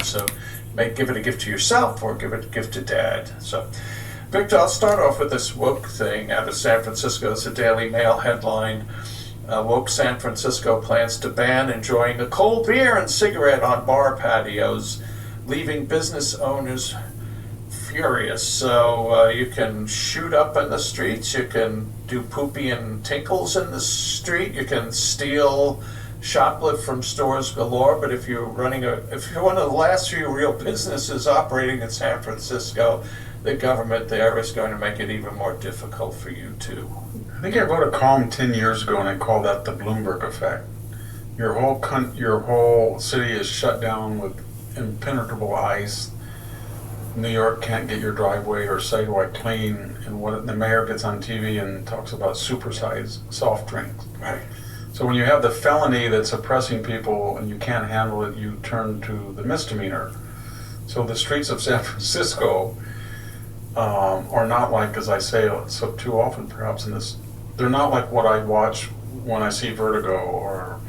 So give it a gift to yourself or give it a gift to Dad. So, Victor, I'll start off with this woke thing out of San Francisco. It's a Daily Mail headline. Woke San Francisco plans to ban enjoying a cold beer and cigarette on bar patios, leaving business owners furious. So you can shoot up in the streets, you can do poopy and tinkles in the street, you can steal, shoplift from stores galore. But if you're one of the last few real businesses operating in San Francisco, the government there is going to make it even more difficult for you to. I think I wrote a column 10 years ago and I called that the Bloomberg effect. Your whole city is shut down with impenetrable ice. New York can't get your driveway or sidewalk clean, and the mayor gets on TV and talks about supersized soft drinks. Right. So when you have the felony that's oppressing people and you can't handle it, you turn to the misdemeanor. So the streets of San Francisco are not like, as I say so too often perhaps in this, they're not like what I watch when I see Vertigo or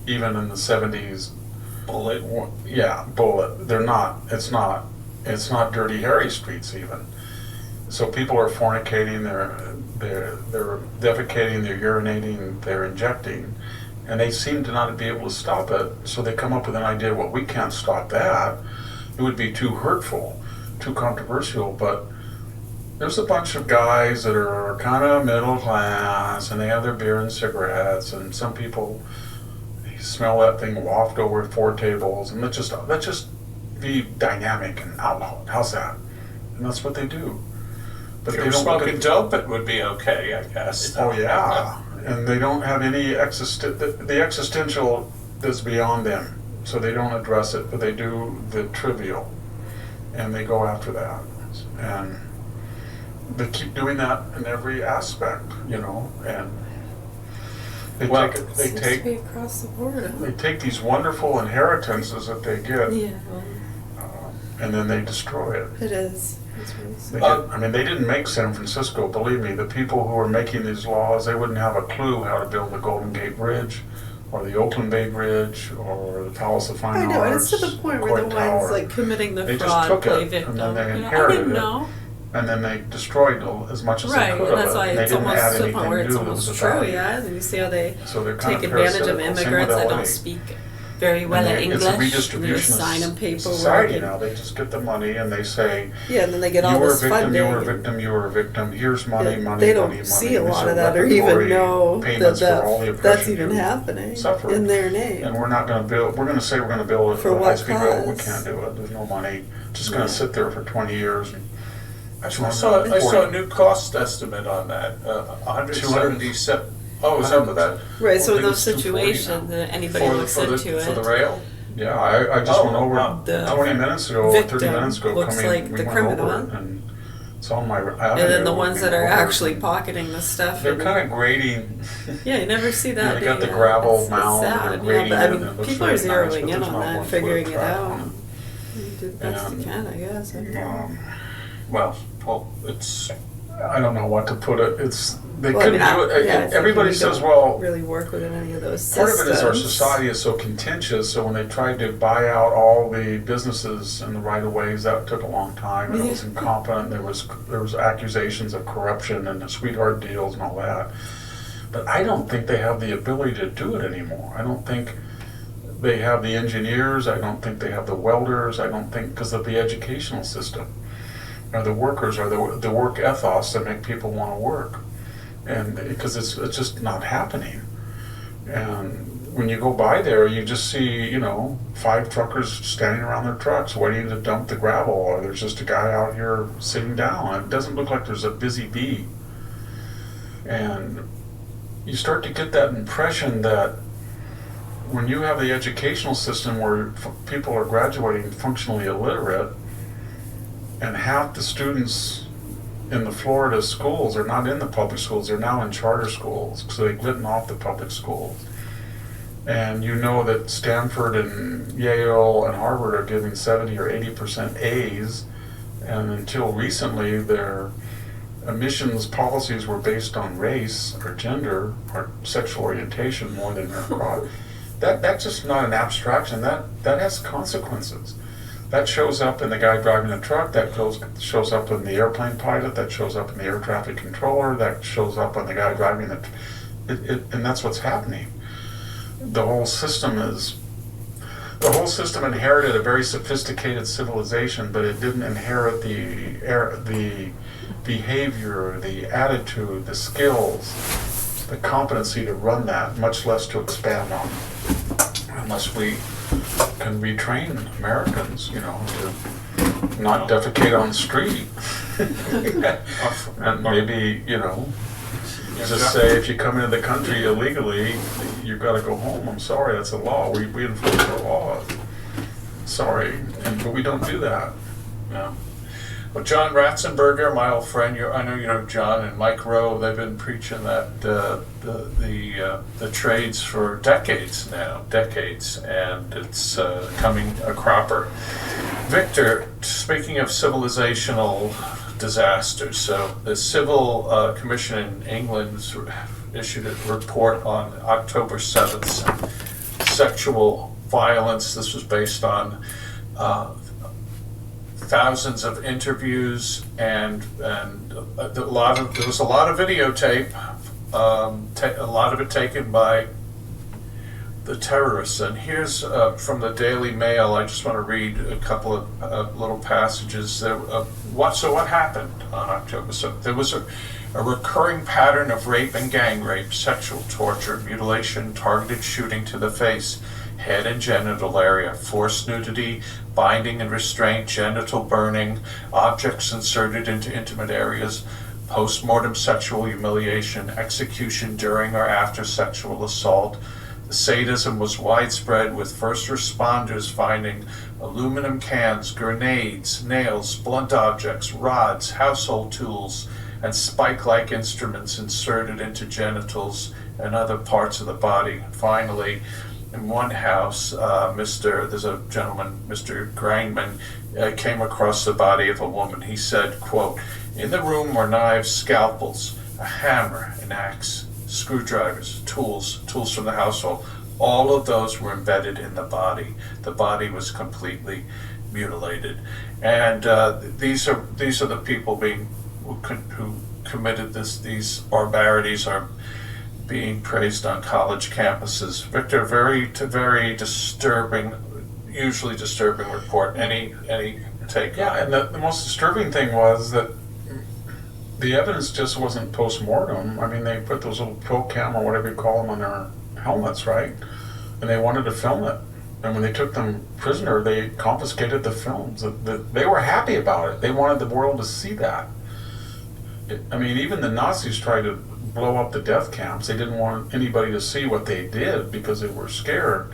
even in the 70s. Bullet. Yeah, Bullet. They're not. It's not Dirty Harry streets even. So people are fornicating, they're defecating, they're urinating, they're injecting, and they seem to not be able to stop it. So they come up with an idea, well, we can't stop that. It would be too hurtful, too controversial. But there's a bunch of guys that are kind of middle class, and they have their beer and cigarettes, and some people smell that thing waft over 4 tables, and let's just be dynamic and out loud. How's that? And that's what they do. But if they don't smoking dope, it would be okay, I guess. Oh yeah, and they don't have any the existential is beyond them, so they don't address it, but they do the trivial, and they go after that, and they keep doing that in every aspect, and they across the board. They take these wonderful inheritances that they get, and then they destroy it. It is. It's really sad. They didn't make San Francisco. Believe me, the people who are making these laws, they wouldn't have a clue how to build the Golden Gate Bridge, or the Oakland Bay Bridge, or the Palace of Fine Arts. I know, and it's to the point where the ones committing the fraud play victim. And then they inherited I didn't know. And then they destroyed as much as right, they could and that's why it's almost to the point where it's new almost true, and you see how they take advantage of parasitical. immigrants that don't speak very well English, and they just sign them paperwork. Society now, they just get the money and they say, and then they get all this funding. You were a victim, you were a victim, here's money, They don't see a lot of that or even know that that's even happening in their name. And we're not going to build, we're going to say we're going to build a high-speed rail, we can't do it, there's no money, just going to sit there for 20 years. I saw a new cost estimate on that, 177. Oh, is that what that? Right, so in those situations, anybody looks into it. For the rail? Yeah, I just went over 20 minutes ago, or 30 minutes ago, looks like the criminal, and it's on my and then the ones that are actually pocketing the stuff. They're kind of grading. Yeah, you never see that. They got the gravel mound. Sad, but people are zeroing in on that, figuring it out. You do the best you can, I guess. Well, it's. I don't know what to put it. They couldn't do it. Everybody says, well, really work within any of those systems. Part of it is our society is so contentious. So when they tried to buy out all the businesses in the right of ways, that took a long time, and it was incompetent. There was accusations of corruption and the sweetheart deals and all that. But I don't think they have the ability to do it anymore. I don't think they have the engineers. I don't think they have the welders. I don't think because of the educational system. Or the workers, or the work ethos that make people want to work, and because it's just not happening. And when you go by there, you just see 5 truckers standing around their trucks waiting to dump the gravel, or there's just a guy out here sitting down. It doesn't look like there's a busy bee. And you start to get that impression that when you have the educational system where people are graduating functionally illiterate, and half the students in the Florida schools are not in the public schools, they're now in charter schools, so they've written off the public schools. And you know that Stanford and Yale and Harvard are giving 70 or 80% A's, and until recently their admissions policies were based on race or gender or sexual orientation more than merit. That's just not an abstraction, that has consequences. That shows up in the guy driving the truck, that shows up in the airplane pilot, that shows up in the air traffic controller, that shows up on the guy driving and that's what's happening. The whole system inherited a very sophisticated civilization, but it didn't inherit the behavior, the attitude, the skills, the competency to run that, much less to expand on it. Unless we can retrain Americans, to not defecate on the street. And maybe, just say if you come into the country illegally, you've got to go home. I'm sorry, that's a law. We enforce our laws. Sorry, but we don't do that. No. Well, John Ratzenberger, my old friend, I know you know John, and Mike Rowe, they've been preaching that the trades for decades, and it's coming a cropper. Victor, speaking of civilizational disasters, so the Civil Commission in England issued a report on October 7th, sexual violence. This was based on thousands of interviews and there was a lot of videotape, a lot of it taken by the terrorists. And here's from the Daily Mail. I just want to read a couple of little passages. So what happened on October 7th? There was a recurring pattern of rape and gang rape, sexual torture, mutilation, targeted shooting to the face, head and genital area, forced nudity, binding and restraint, genital burning, objects inserted into intimate areas, post-mortem sexual humiliation, execution during or after sexual assault. The sadism was widespread, with first responders finding aluminum cans, grenades, nails, blunt objects, rods, household tools, and spike-like instruments inserted into genitals and other parts of the body. Finally, in one house, there's a gentleman, Mr. Grangman, came across the body of a woman. He said, quote, "In the room were knives, scalpels, a hammer, an axe, screwdrivers, tools from the household. All of those were embedded in the body. The body was completely mutilated." And these are the people who committed these barbarities are being praised on college campuses. Victor, very disturbing, usually disturbing report. Any take? Yeah, and the most disturbing thing was that the evidence just wasn't post-mortem. I mean, they put those little pro cam or whatever you call them on their helmets, right? And they wanted to film it. And when they took them prisoner, they confiscated the films. They were happy about it. They wanted the world to see that. I mean, even the Nazis tried to blow up the death camps. They didn't want anybody to see what they did because they were scared.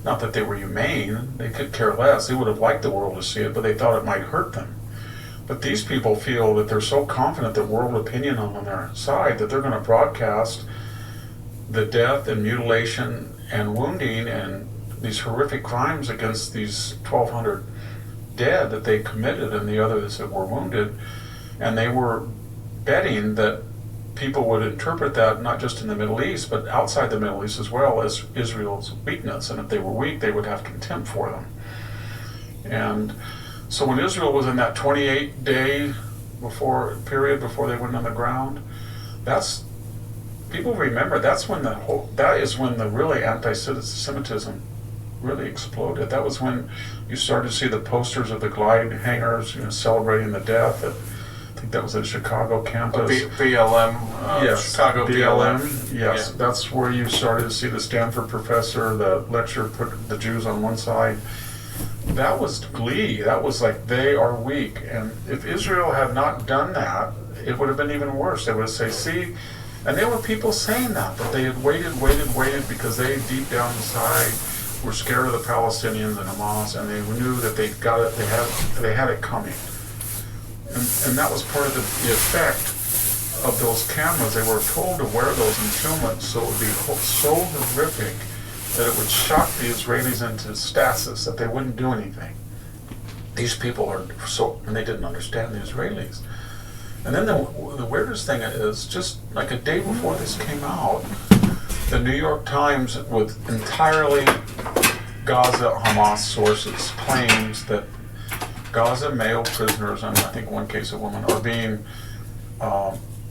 Not that they were humane. They could care less. They would have liked the world to see it, but they thought it might hurt them. But these people feel that they're so confident that world opinion is on their side that they're going to broadcast the death and mutilation and wounding and these horrific crimes against these 1,200 dead that they committed and the others that were wounded. And they were betting that people would interpret that not just in the Middle East, but outside the Middle East as well, as Israel's weakness. And if they were weak, they would have contempt for them. And so when Israel was in that 28-day period before they went on the ground, people remember that is when the really anti-Semitism really exploded. That was when you started to see the posters of the glide hangers, celebrating the death. I think that was at Chicago campus. BLM, yes, Chicago BLM. Yes, yeah. That's where you started to see the Stanford professor, the lecturer put the Jews on one side. That was glee. That was like, they are weak. And if Israel had not done that, it would have been even worse. They would have said, see, and there were people saying that, but they had waited because they deep down inside were scared of the Palestinians and Hamas, and they knew that they had it coming. And that was part of the effect of those cameras. They were told to wear those and film it so it would be so horrific that it would shock the Israelis into stasis, that they wouldn't do anything. These people and they didn't understand the Israelis. And then the weirdest thing is, just like a day before this came out, the New York Times, with entirely Gaza Hamas sources, claims that Gaza male prisoners, and I think one case a woman, are being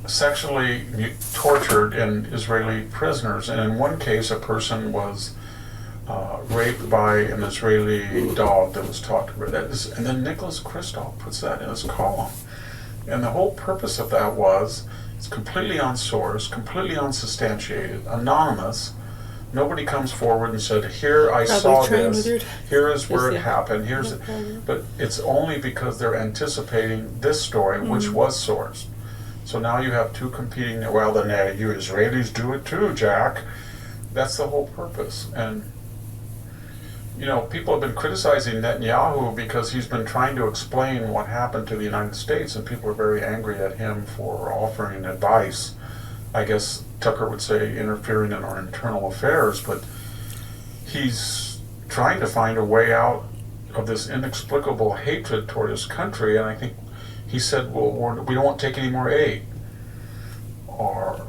sexually tortured in Israeli prisoners. And in one case, a person was raped by an Israeli dog that was taught to her. And then Nicholas Kristof puts that in his column. And the whole purpose of that was, it's completely unsourced, completely unsubstantiated, anonymous. Nobody comes forward and said, here I saw this, here is where it happened, here's it. But it's only because they're anticipating this story, which was sourced. So now you have two competing, well, then you Israelis do it too, Jack. That's the whole purpose. And, you know, people have been criticizing Netanyahu because he's been trying to explain what happened to the United States, and people are very angry at him for offering advice. I guess Tucker would say interfering in our internal affairs, but he's trying to find a way out of this inexplicable hatred toward his country, and I think he said, well, we don't want to take any more aid. Or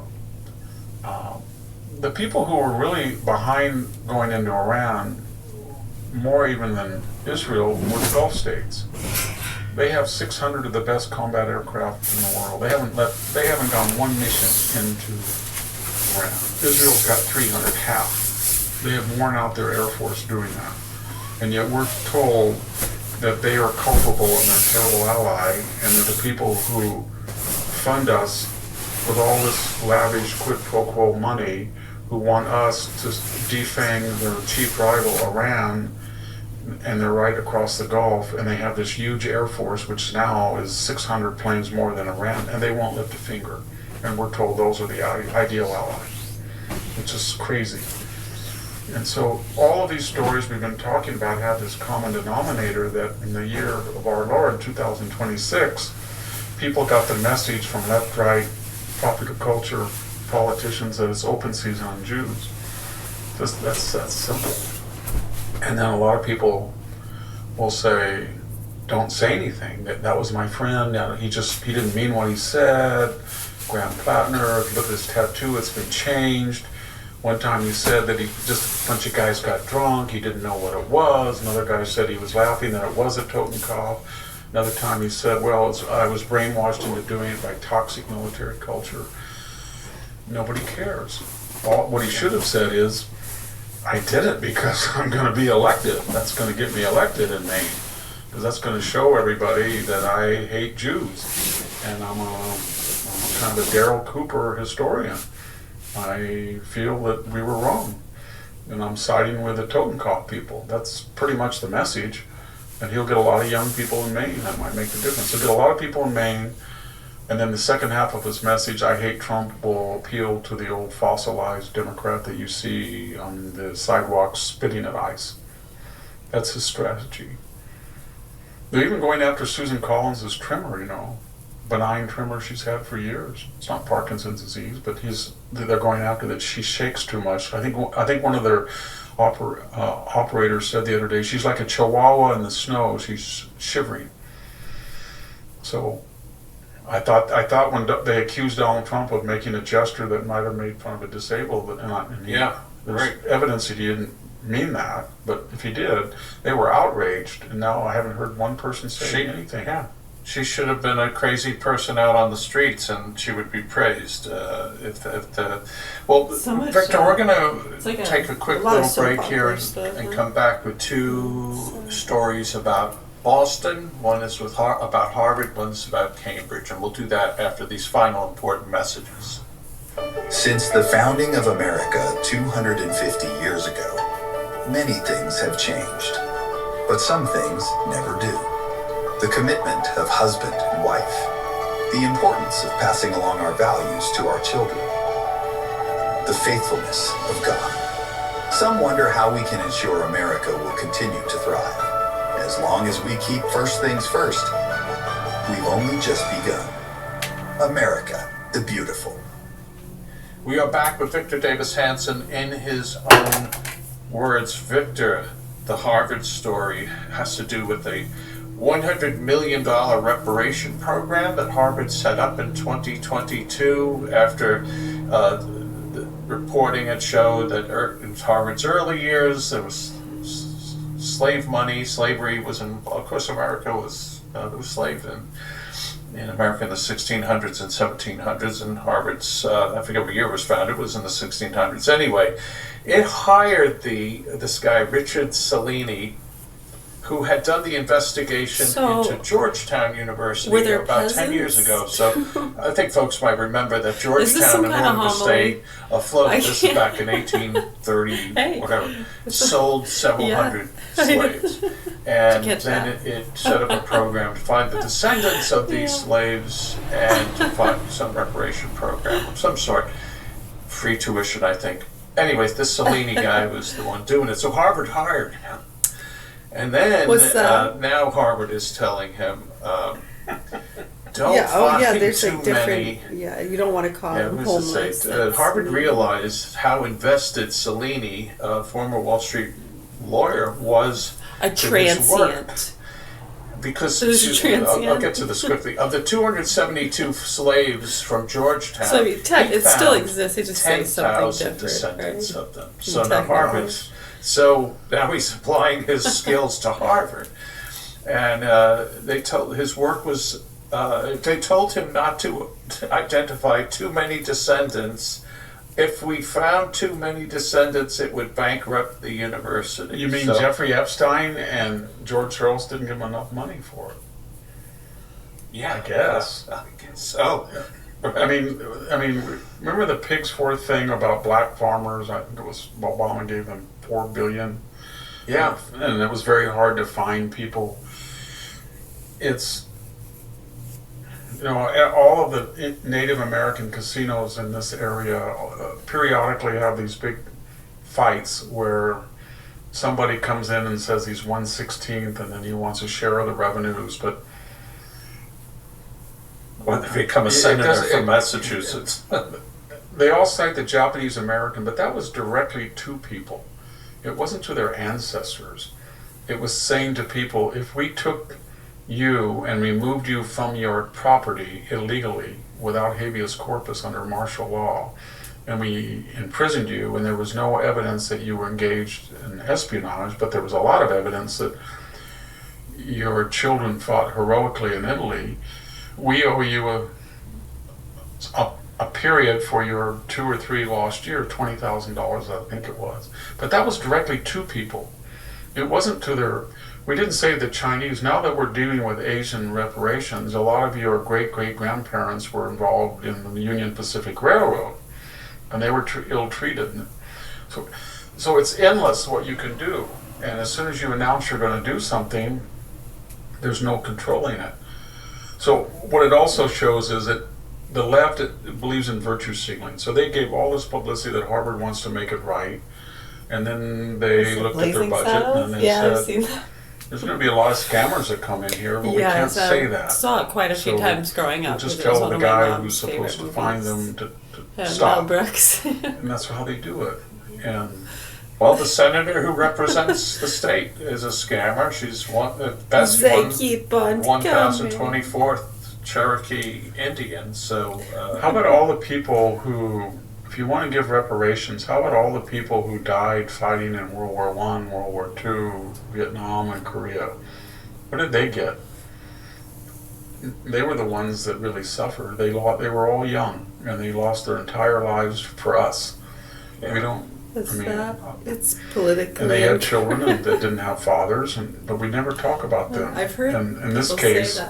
the people who were really behind going into Iran, more even than Israel, were the Gulf states. They have 600 of the best combat aircraft in the world. They haven't gone one mission into Iran. Israel's got 300, half. They have worn out their Air Force doing that. And yet we're told that they are culpable and they're a terrible ally, and that the people who fund us with all this lavish quid pro quo money, who want us to defang their chief rival Iran, and they're right across the Gulf, and they have this huge Air Force, which now is 600 planes more than Iran, and they won't lift a finger. And we're told those are the ideal allies, which is crazy. And so all of these stories we've been talking about have this common denominator that in the year of our Lord, 2026, people got the message from left, right, popular culture, politicians that it's open season on Jews. That's simple. And then a lot of people will say, don't say anything. That was my friend. He didn't mean what he said. Graham Plattner, if you look at his tattoo, it's been changed. One time he said that just a bunch of guys got drunk, he didn't know what it was. Another guy said he was laughing, that it was a Totenkopf. Another time he said, well, I was brainwashed into doing it by toxic military culture. Nobody cares. What he should have said is, I did it because I'm going to be elected. That's going to get me elected in Maine. Because that's going to show everybody that I hate Jews. And I'm kind of a Daryl Cooper historian. I feel that we were wrong. And I'm siding with the Totenkopf people. That's pretty much the message. And he'll get a lot of young people in Maine. That might make the difference. He'll get a lot of people in Maine. And then the second half of his message, I hate Trump, will appeal to the old fossilized Democrat that you see on the sidewalks spitting at ICE. That's his strategy. They're even going after Susan Collins' trimmer, benign trimmer she's had for years. It's not Parkinson's disease, but they're going after that she shakes too much. I think one of their operators said the other day, she's like a chihuahua in the snow. She's shivering. So I thought when they accused Donald Trump of making a gesture that might have made fun of a disabled, there's evidence that he didn't mean that, but if he did, they were outraged, and now I haven't heard one person say anything. Yeah. She should have been a crazy person out on the streets, and she would be praised. Victor, we're going to take a quick little break here and come back with two stories about Boston. One is about Harvard, one's about Cambridge, and we'll do that after these final important messages. Since the founding of America 250 years ago, many things have changed, but some things never do. The commitment of husband and wife, the importance of passing along our values to our children, the faithfulness of God. Some wonder how we can ensure America will continue to thrive. As long as we keep first things first, we've only just begun. America, the beautiful. We are back with Victor Davis Hanson in his own words. Victor, the Harvard story has to do with a $100 million reparation program that Harvard set up in 2022 after the reporting had showed that in Harvard's early years there was slave money. Slavery was in, of course, America was, there was slaves in America in the 1600s and 1700s, and Harvard's, I forget what year it was founded, it was in the 1600s. Anyway, it hired this guy, Richard Cellini, who had done the investigation into Georgetown University about 10 years ago. So I think folks might remember that Georgetown, in order to stay afloat, this is back in 1830, whatever, sold several hundred slaves. And then it set up a program to find the descendants of these slaves and to find some reparation program of some sort. Free tuition, I think. Anyways, this Cellini guy was the one doing it. So Harvard hired him. And then now Harvard is telling him, don't find too many. Yeah, you don't want to call him homeless. Harvard realized how invested Cellini, a former Wall Street lawyer, was a transient. Because I'll get to this quickly. Of the 272 slaves from Georgetown, so it still exists. They just say something different. Descendants of them. So now Harvard. So now he's applying his skills to Harvard, and they told his work was. They told him not to identify too many descendants. If we found too many descendants, it would bankrupt the university. You mean Jeffrey Epstein and George Soros didn't give him enough money for it? Yeah, I guess. I guess so. I mean, remember the pigs for thing about black farmers? I think it was Obama gave them $4 billion. Yeah, and it was very hard to find people. It's, all of the Native American casinos in this area periodically have these big fights where somebody comes in and says he's 1/16th and then he wants a share of the revenues, but when they become a senator from Massachusetts. They all cite the Japanese American, but that was directly to people. It wasn't to their ancestors. It was saying to people, if we took you and removed you from your property illegally without habeas corpus under martial law, and we imprisoned you and there was no evidence that you were engaged in espionage, but there was a lot of evidence that your children fought heroically in Italy, we owe you a period for your 2 or 3 lost years, $20,000 I think it was. But that was directly to people. It wasn't to their, we didn't say the Chinese. Now that we're dealing with Asian reparations, a lot of your great-great-grandparents were involved in the Union Pacific Railroad, and they were ill-treated. So it's endless what you can do, and as soon as you announce you're going to do something, there's no controlling it. So what it also shows is that the left believes in virtue signaling. So they gave all this publicity that Harvard wants to make it right, and then they looked at their budget and they said, there's going to be a lot of scammers that come in here, but we can't say that. I saw it quite a few times growing up. We'll just tell the guy who's supposed to find them to stop. Mel Brooks. And that's how they do it. And well, the senator who represents the state is a scammer. She's the best one, 1,024th Cherokee Indian. So how about all the people who, if you want to give reparations, how about all the people who died fighting in World War I, World War II, Vietnam, and Korea? What did they get? They were the ones that really suffered. They were all young, and they lost their entire lives for us. Yeah. We don't. It's politically. And they had children that didn't have fathers, but we never talk about them. I've heard. And in this case,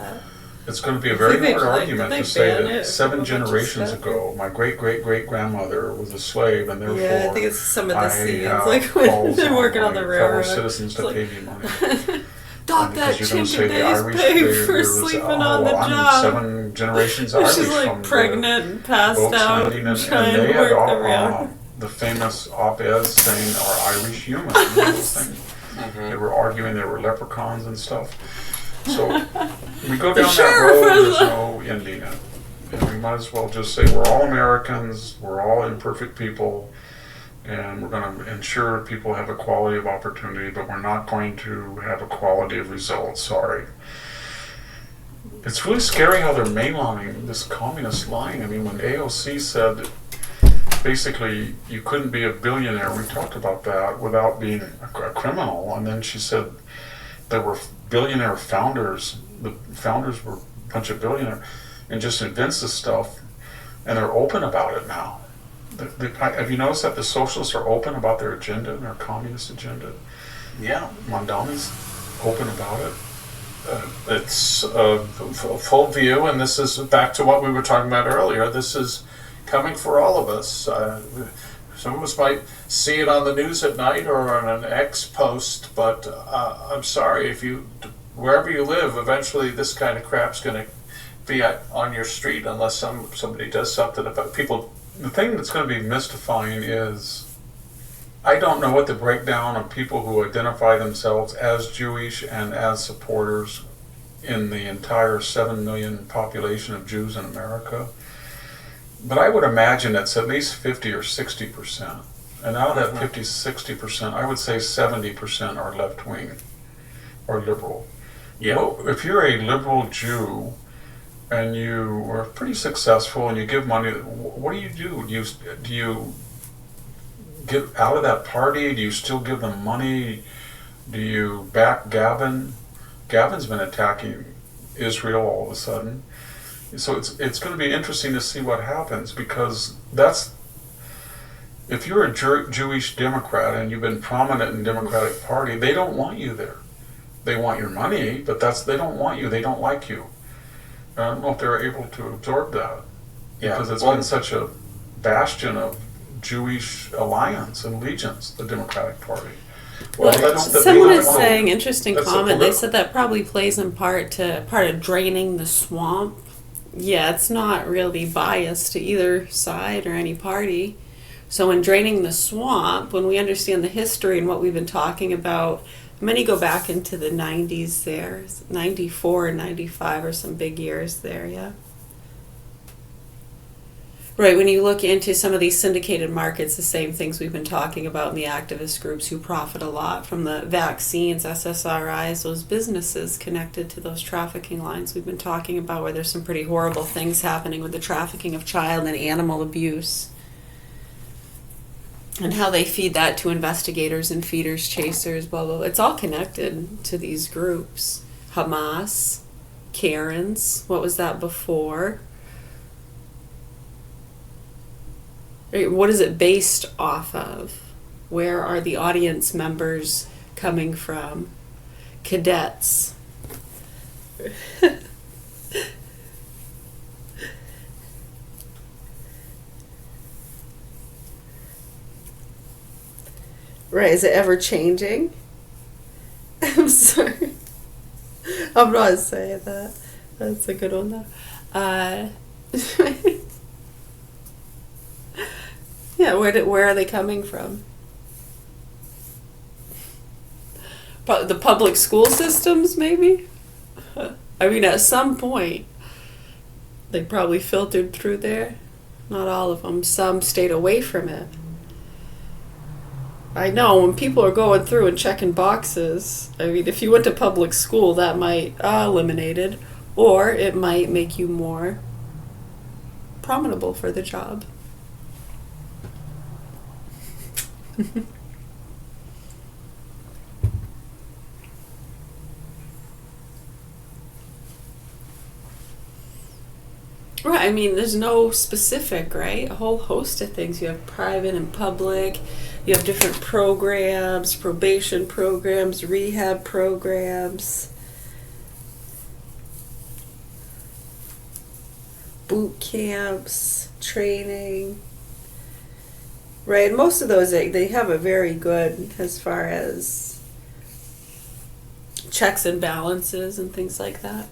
it's going to be a very hard argument to say that 7 generations ago, my great-great-great-grandmother was a slave, and therefore I think it's some of the scenes, like when they're working on the railroad. Fellow citizens to pay me money. Doc, that chink in days paid for sleeping on the job. 7 generations Irish. She's like pregnant and passed out, and trying they to had work around. The famous op-eds saying are Irish human. They were arguing they were leprechauns and stuff. So we go down that road, there's no ending it. And we might as well just say we're all Americans, we're all imperfect people, and we're going to ensure people have equality of opportunity, but we're not going to have equality of results. Sorry. It's really scary how they're mainlining this communist line. I mean, when AOC said basically you couldn't be a billionaire. We talked about that without being a criminal. And then she said there were billionaire founders. The founders were a bunch of billionaires and just invents this stuff, and they're open about it now. Have you noticed that the socialists are open about their agenda, their communist agenda? Yeah. Mondani's open about it. It's a full view, and this is back to what we were talking about earlier. This is coming for all of us. Some of us might see it on the news at night or on an X post, but I'm sorry, wherever you live, eventually this kind of crap's going to be on your street unless somebody does something about people. The thing that's going to be mystifying is I don't know what the breakdown of people who identify themselves as Jewish and as supporters in the entire 7 million population of Jews in America. But I would imagine it's at least 50 or 60%. And out of that 50, 60%, I would say 70% are left-wing or liberal. Yeah. Well, if you're a liberal Jew and you are pretty successful and you give money, what do? Do you get out of that party? Do you still give them money? Do you back Gavin? Gavin's been attacking Israel all of a sudden. So it's going to be interesting to see what happens, because if you're a Jewish Democrat and you've been prominent in the Democratic Party, they don't want you there. They want your money, but they don't want you. They don't like you. I don't know if they're able to absorb that, because it's been such a bastion of Jewish alliance and allegiance, the Democratic Party. Someone is saying, interesting comment, they said that probably plays in part of draining the swamp. Yeah, it's not really biased to either side or any party. So in draining the swamp, when we understand the history and what we've been talking about, many go back into the 90s there. 94 and 95 are some big years there, yeah. Right, when you look into some of these syndicated markets, the same things we've been talking about in the activist groups who profit a lot from the vaccines, SSRIs, those businesses connected to those trafficking lines we've been talking about, where there's some pretty horrible things happening with the trafficking of child and animal abuse. And how they feed that to investigators and feeders, chasers, blah, blah, blah. It's all connected to these groups. Hamas, Karens, what was that before? What is it based off of? Where are the audience members coming from? Cadets. Right, is it ever changing? I'm sorry. I'm not saying that. That's a good one though. Yeah, where are they coming from? The public school systems, maybe? I mean, at some point, they probably filtered through there. Not all of them. Some stayed away from it. I know, when people are going through and checking boxes, I mean, if you went to public school, that might eliminate it, or it might make you more prominable for the job. Right, I mean, there's no specific, right? A whole host of things. You have private and public. You have different programs, probation programs, rehab programs, boot camps, training. Right, and most of those, they have a very good, as far as checks and balances and things like that.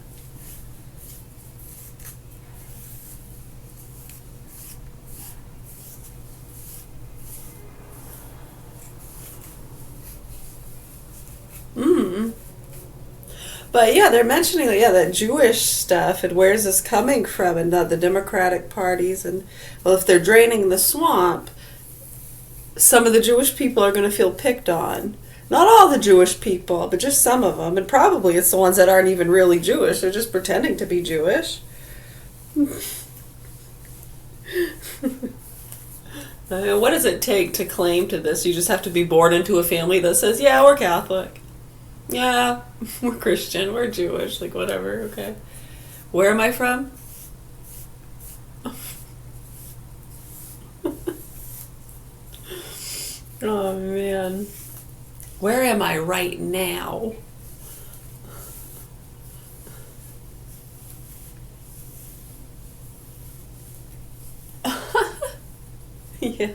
But yeah, they're mentioning that Jewish stuff and where's this coming from, and the Democratic parties, and well, if they're draining the swamp, some of the Jewish people are going to feel picked on. Not all the Jewish people, but just some of them, and probably it's the ones that aren't even really Jewish. They're just pretending to be Jewish. What does it take to claim to this? You just have to be born into a family that says, yeah, we're Catholic. Yeah, we're Christian. We're Jewish. Like, whatever. Okay. Where am I from? Oh, man. Where am I right now? Yeah.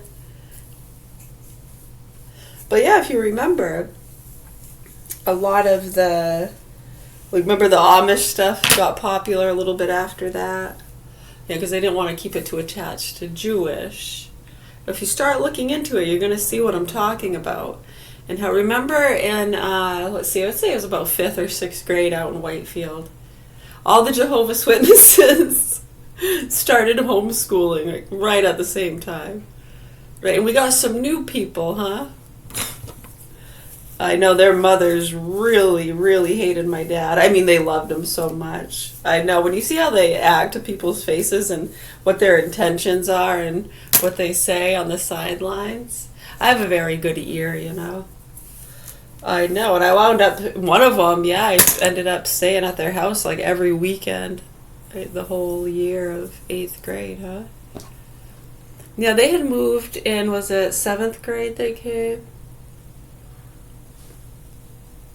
But yeah, if you remember, a lot of remember the Amish stuff got popular a little bit after that? Yeah, because they didn't want to keep it too attached to Jewish. If you start looking into it, you're going to see what I'm talking about. And how, remember in, let's say it was about 5th or 6th grade out in Whitefield, all the Jehovah's Witnesses started homeschooling like, right at the same time. Right, and we got some new people, huh? I know their mothers really, really hated my dad. I mean, they loved him so much. I know, when you see how they act to people's faces and what their intentions are and what they say on the sidelines. I have a very good ear, you know. I know, and I wound up, one of them, yeah, I ended up staying at their house like every weekend, the whole year of 8th grade, huh? Yeah, they had moved in, was it 7th grade they came?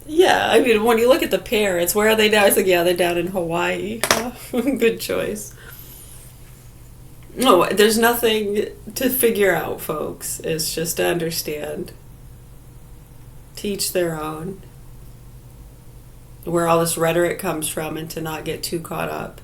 Yeah, I mean, when you look at the parents, where are they now? It's like, yeah, they're down in Hawaii. Good choice. No, there's nothing to figure out, folks. It's just to understand. Teach their own. Where all this rhetoric comes from and to not get too caught up.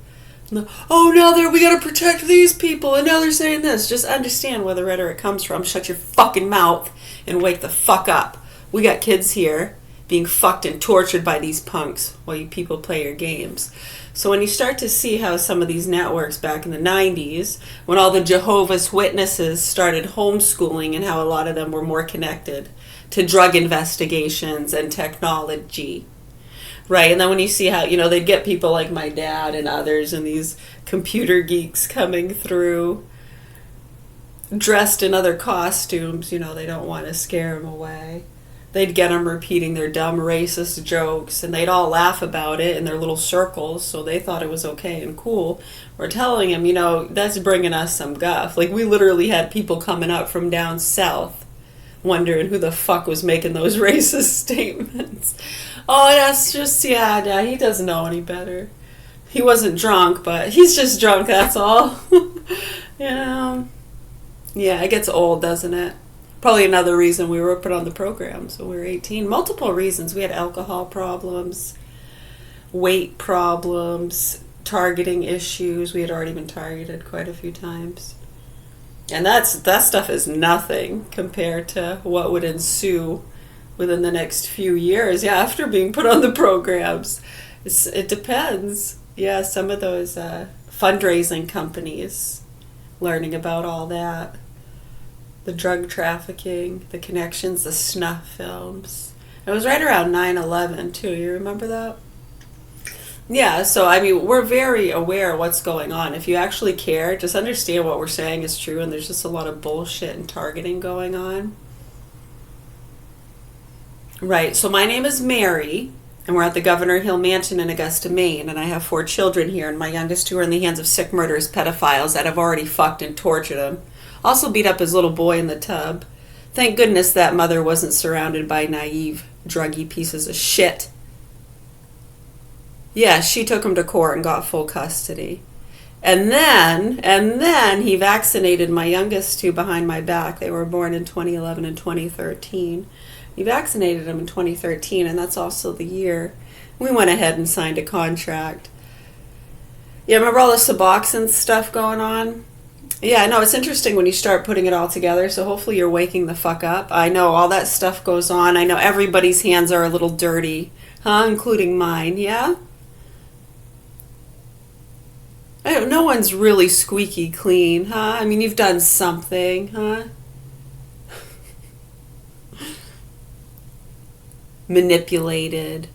Oh, now we gotta protect these people, and now they're saying this. Just understand where the rhetoric comes from. Shut your fucking mouth and wake the fuck up. We got kids here being fucked and tortured by these punks while you people play your games. So when you start to see how some of these networks back in the 90s, when all the Jehovah's Witnesses started homeschooling and how a lot of them were more connected to drug investigations and technology, right? And then when you see how, you know, they'd get people like my dad and others and these computer geeks coming through dressed in other costumes, you know, they don't want to scare them away. They'd get them repeating their dumb racist jokes, and they'd all laugh about it in their little circles, so they thought it was okay and cool. We're telling them, you know, that's bringing us some guff. Like, we literally had people coming up from down south wondering who the fuck was making those racist statements. Oh, that's just, yeah, he doesn't know any better. He wasn't drunk, but he's just drunk, that's all. Yeah, it gets old, doesn't it? Probably another reason we were put on the program. So we were 18. Multiple reasons. We had alcohol problems, weight problems, targeting issues. We had already been targeted quite a few times. And that stuff is nothing compared to what would ensue within the next few years. Yeah, after being put on the programs. It depends. Yeah, some of those fundraising companies, learning about all that. The drug trafficking, the connections, the snuff films. It was right around 9/11 too. You remember that? Yeah, so I mean, we're very aware of what's going on. If you actually care, just understand what we're saying is true, and there's just a lot of bullshit and targeting going on. Right, so my name is Mary, and we're at the Governor Hill Mansion in Augusta, Maine, and I have 4 children here, and my youngest 2 are in the hands of sick, murderous pedophiles that have already fucked and tortured him. Also beat up his little boy in the tub. Thank goodness that mother wasn't surrounded by naive, druggy pieces of shit. Yeah, she took him to court and got full custody. And then he vaccinated my youngest 2 behind my back. They were born in 2011 and 2013. He vaccinated them in 2013, and that's also the year we went ahead and signed a contract. Yeah, remember all the Suboxone stuff going on? Yeah, no, it's interesting when you start putting it all together, so hopefully you're waking the fuck up. I know all that stuff goes on. I know everybody's hands are a little dirty, huh? Including mine, yeah? No one's really squeaky clean, huh? I mean, you've done something, huh? Manipulated.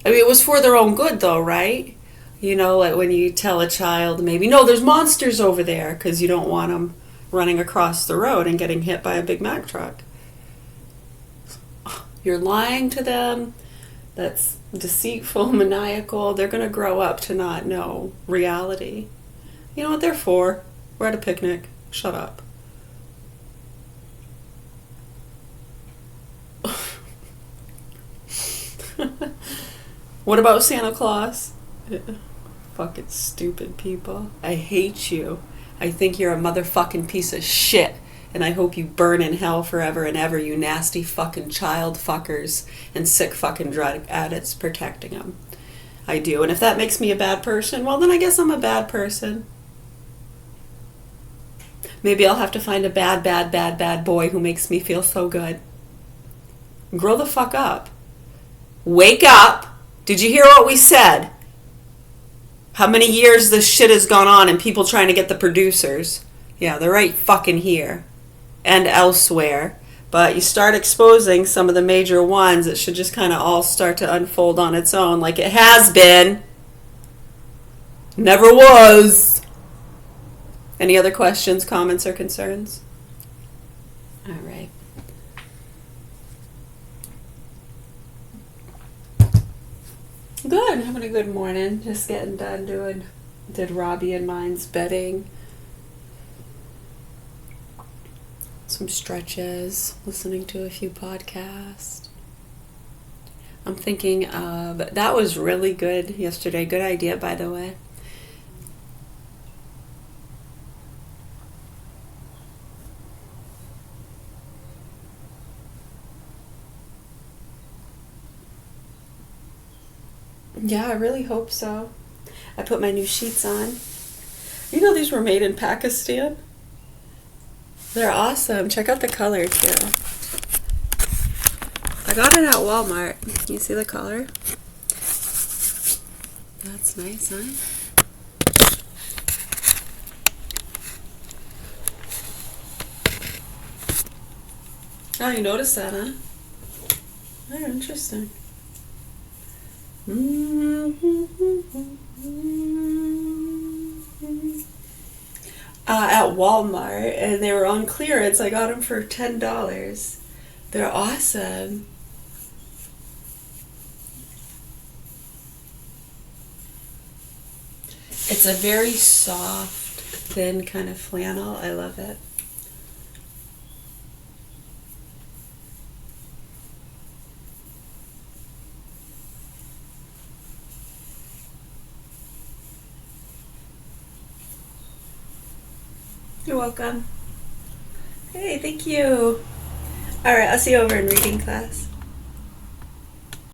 I mean, it was for their own good, though, right? You know, like when you tell a child, maybe, no, there's monsters over there, because you don't want them running across the road and getting hit by a Big Mac truck. You're lying to them. That's deceitful, maniacal. They're going to grow up to not know reality. You know what they're for? We're at a picnic. Shut up. What about Santa Claus? Fucking stupid people. I hate you. I think you're a motherfucking piece of shit. And I hope you burn in hell forever and ever, you nasty fucking child fuckers and sick fucking drug addicts protecting them. I do. And if that makes me a bad person, well, then I guess I'm a bad person. Maybe I'll have to find a bad boy who makes me feel so good. Grow the fuck up. Wake up. Did you hear what we said? How many years this shit has gone on and people trying to get the producers? Yeah, they're right fucking here. And elsewhere. But you start exposing some of the major ones, it should just kind of all start to unfold on its own, like it has been. Never was. Any other questions, comments, or concerns? All right. Good. Having a good morning. Just getting done did Robbie and mine's bedding. Some stretches, listening to a few podcasts. I'm thinking of, that was really good yesterday. Good idea, by the way. Yeah, I really hope so. I put my new sheets on. You know these were made in Pakistan? They're awesome. Check out the color too. I got it at Walmart. You see the color? That's nice, huh? Oh, you noticed that, huh? Oh, interesting. At Walmart, and they were on clearance. I got them for $10. They're awesome. It's a very soft, thin kind of flannel. I love it. You're welcome. Hey, thank you. All right, I'll see you over in reading class.